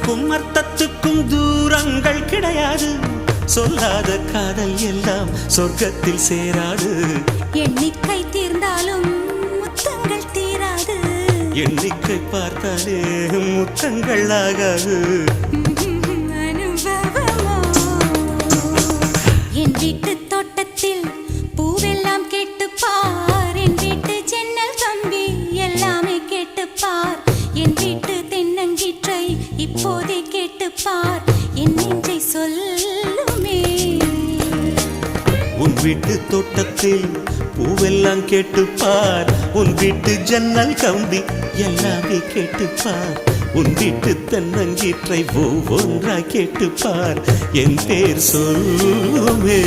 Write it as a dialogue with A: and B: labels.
A: அர்த்தத்துக்கும் அர்த்தத்துக்கும் தூரங்கள் கிடையாது. சொல்லாத காதல் எல்லாம் சொர்க்கத்தில் சேராது.
B: எண்ணிக்கை தீர்ந்தாலும் முத்தங்கள் தீராது.
A: எண்ணிக்கை பார்த்தாலே முத்தங்கள் ஆகாது.
B: என் வீட்டு தோட்டத்தில் பூவெல்லாம் கேட்டுப்பார். என் வீட்டு ஜன்னல் கம்பி எல்லாமே கேட்டுப்பார். என் வீட்டு தென்னங்கீற்றை இப்போதே கேட்டுப்பார். என் நெஞ்சை சொல்லுமே.
A: உன் வீட்டு தோட்டத்தில் பூவெல்லாம் கேட்டுப்பார். உன் வீட்டு ஜன்னல் கம்பி எல்லாமே கேட்டுப்பார். உன் வீட்டு தென்னங்கீற்றை ஒவ்வொன்றா கேட்டுப்பார். என் பேர் சொல்லுமே.